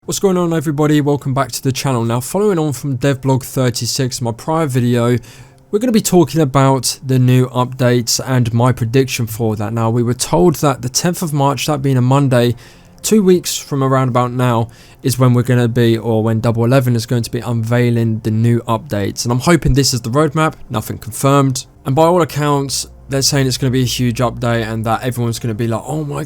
What's going on, everybody? Welcome back to the channel. Now, following on from devblog 36, my prior video, we're going to be talking about the new updates and my prediction for that. Now, we were told that the 10th of March, that being a Monday, 2 weeks from around about now, is when we're going to be, or when Double 11 is going to be unveiling the new updates. And I'm hoping this is the roadmap, nothing confirmed. And by all accounts, they're saying it's going to be a huge update and that everyone's going to be like, oh my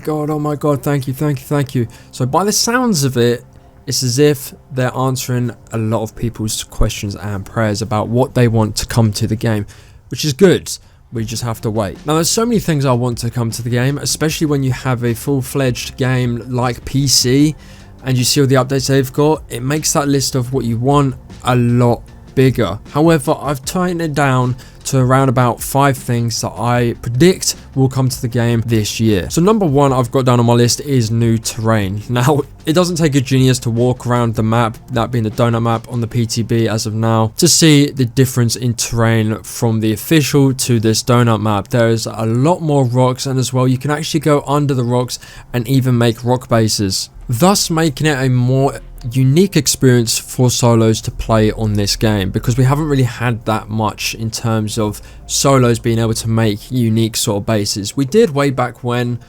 god, thank you. So by the sounds of it, it's as if they're answering a lot of people's questions and prayers about what they want to come to the game, which is good. We just have to wait. Now, there's so many things I want to come to the game, especially when you have a full-fledged game like PC and you see all the updates they've got. It makes that list of what you want a lot bigger. However, I've tightened it down to around about 5 things that I predict will come to the game this year. So number 1 I've got down on my list is new terrain. Now, it doesn't take a genius to walk around the map, that being the donut map on the PTB as of now, to see the difference in terrain from the official to this donut map. There's a lot more rocks, and as well you can actually go under the rocks and even make rock bases, thus making it a more unique experience for solos to play on this game, because we haven't really had that much in terms of solos being able to make unique sort of bases. We did way back when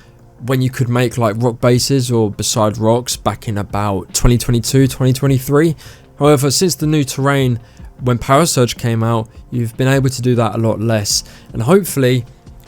you could make like rock bases or beside rocks back in about 2022, 2023. However, since the new terrain, when Power Surge came out, you've been able to do that a lot less, and hopefully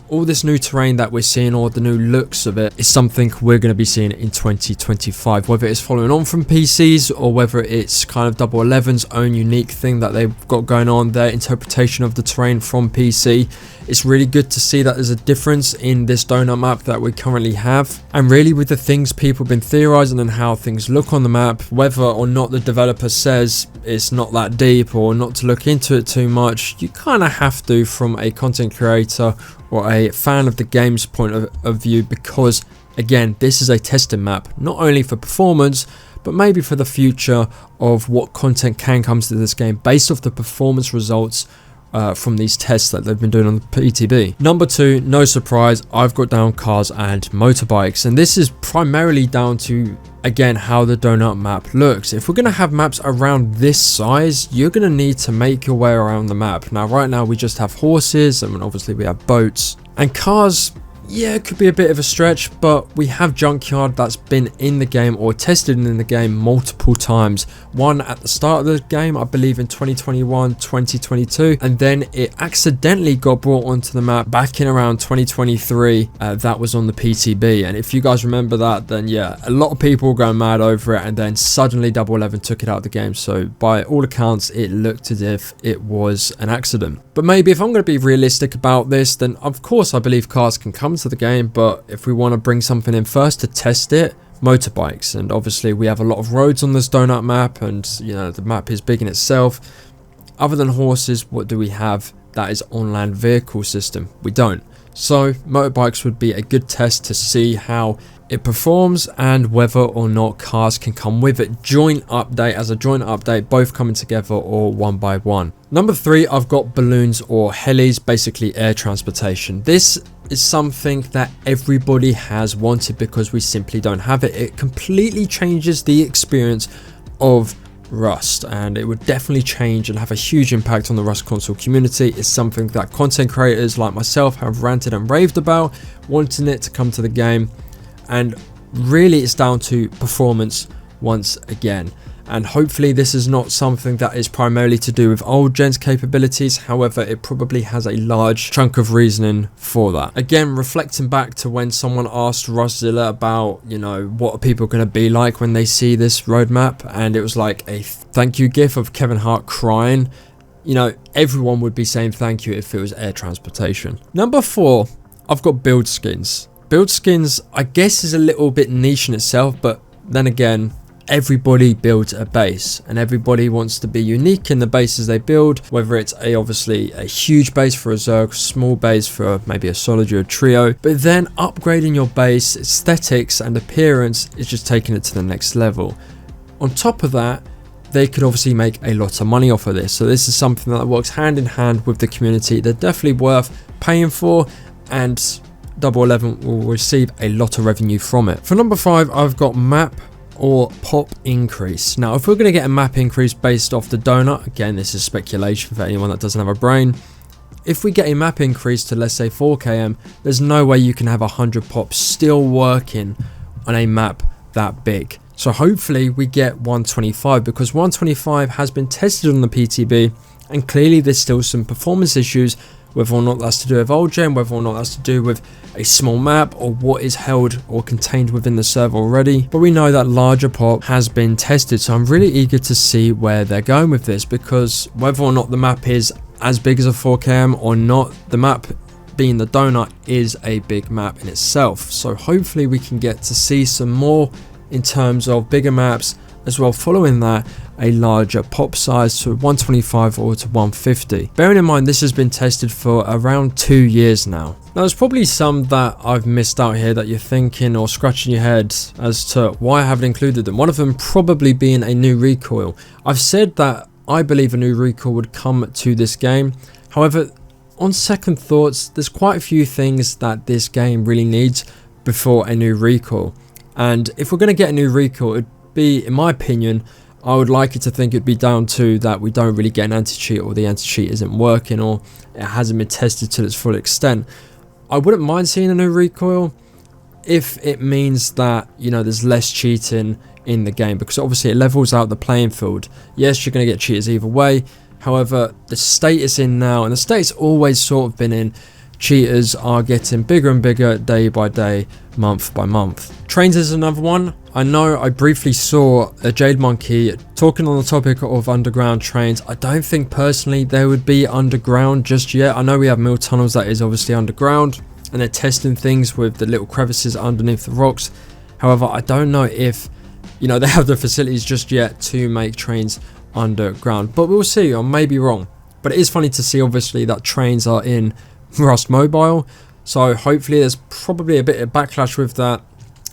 all this new terrain that we're seeing, or the new looks of it, is something we're going to be seeing in 2025. Whether it's following on from PCs or whether it's kind of Double 11's own unique thing that they've got going on, their interpretation of the terrain from PC. It's really good to see that there's a difference in this donut map that we currently have. And really, with the things people have been theorizing and how things look on the map, whether or not the developer says it's not that deep or not to look into it too much, you kind of have to from a content creator or a fan of the game's point of view, because again, this is a testing map, not only for performance but maybe for the future of what content can come to this game based off the performance results from these tests that they've been doing on the PTB. Number 2, no surprise, I've got down cars and motorbikes, and this is primarily down to, again, how the donut map looks. If we're going to have maps around this size, you're going to need to make your way around the map. Now, right now we just have horses, and obviously we have boats, and cars. Yeah, it could be a bit of a stretch, but we have Junkyard that's been in the game or tested in the game multiple times. One at the start of the game, I believe in 2021, 2022, and then it accidentally got brought onto the map back in around 2023. That was on the PTB, and if you guys remember that, then yeah, a lot of people were going mad over it, and then suddenly Double 11 took it out of the game. So by all accounts, it looked as if it was an accident. But maybe if I'm going to be realistic about this, then of course I believe cars can come to the game, but if we want to bring something in first to test it, motorbikes. And obviously we have a lot of roads on this donut map, and you know, the map is big in itself. Other than horses, what do we have that is on-land vehicle system? We don't. So motorbikes would be a good test to see how it performs and whether or not cars can come with it. Joint update, both coming together or one by one. Number 3, I've got balloons or helis, basically air transportation. This is something that everybody has wanted because we simply don't have it. It completely changes the experience of Rust, and it would definitely change and have a huge impact on the Rust console community. It's something that content creators like myself have ranted and raved about, wanting it to come to the game, and really it's down to performance once again. And hopefully this is not something that is primarily to do with old gen's capabilities. However, it probably has a large chunk of reasoning for that. Again, reflecting back to when someone asked Rustzilla about, you know, what are people going to be like when they see this roadmap, and it was like a thank you gif of Kevin Hart crying. You know, everyone would be saying thank you if it was air transportation. Number 4, I've got build skins. Build skins, I guess, is a little bit niche in itself, but then again, everybody builds a base and everybody wants to be unique in the bases they build, whether it's obviously a huge base for a Zerg, small base for maybe a Solid or a Trio, but then upgrading your base aesthetics and appearance is just taking it to the next level. On top of that, they could obviously make a lot of money off of this, so this is something that works hand in hand with the community. They're definitely worth paying for, and Double 11 will receive a lot of revenue from it. For number 5, I've got map or pop increase. Now, if we're going to get a map increase based off the donut, again, this is speculation for anyone that doesn't have a brain. If we get a map increase to, let's say, 4km, there's no way you can have 100 pops still working on a map that big. So hopefully we get 125, because 125 has been tested on the PTB, and clearly there's still some performance issues, whether or not that's to do with old gen, whether or not that's to do with a small map, or what is held or contained within the server already. But we know that larger pop has been tested, so I'm really eager to see where they're going with this, because whether or not the map is as big as a 4km or not, the map being the donut is a big map in itself. So hopefully we can get to see some more in terms of bigger maps, as well following that a larger pop size to 125 or to 150. Bearing in mind this has been tested for around 2 years now. Now there's probably some that I've missed out here that you're thinking or scratching your head as to why I haven't included them. One of them probably being a new recoil. I've said that I believe a new recoil would come to this game. However, on second thoughts, there's quite a few things that this game really needs before a new recoil. And if we're going to get a new recoil, it'd be, in my opinion, I would like it to think it'd be down to that we don't really get an anti-cheat, or the anti-cheat isn't working, or it hasn't been tested to its full extent. I wouldn't mind seeing a new recoil if it means that, you know, there's less cheating in the game, because obviously it levels out the playing field. Yes, you're going to get cheaters either way. However, the state it's in now, and the state's always sort of been in, cheaters are getting bigger and bigger day by day, month by month. Trains is another one. I know I briefly saw a Jade Monkey talking on the topic of underground trains. I don't think personally they would be underground just yet. I know we have mill tunnels that is obviously underground, and they're testing things with the little crevices underneath the rocks. However, I don't know if, you know, they have the facilities just yet to make trains underground, but we'll see. I may be wrong, but it is funny to see obviously that trains are in Rust Mobile, so hopefully there's probably a bit of backlash with that,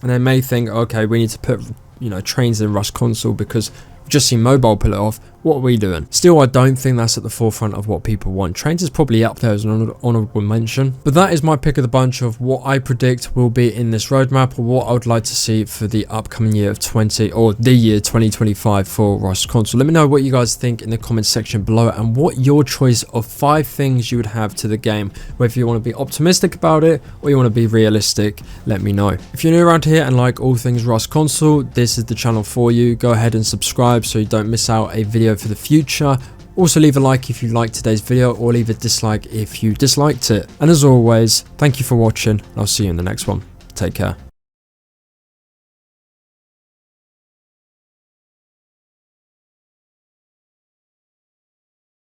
and they may think, okay, we need to put, you know, trains in Rust console because we've just seen mobile pull it off. What are we doing? Still, I don't think that's at the forefront of what people want. Trains is probably up there as an honourable mention. But that is my pick of the bunch of what I predict will be in this roadmap, or what I would like to see for the upcoming year of the year 2025 for Rust console. Let me know what you guys think in the comments section below, and what your choice of 5 things you would have to the game. Whether you want to be optimistic about it or you want to be realistic, let me know. If you're new around here and like all things Rust console, this is the channel for you. Go ahead and subscribe so you don't miss out a video for the future. Also leave a like if you liked today's video, or leave a dislike if you disliked it. And as always, thank you for watching, and I'll see you in the next one. Take care.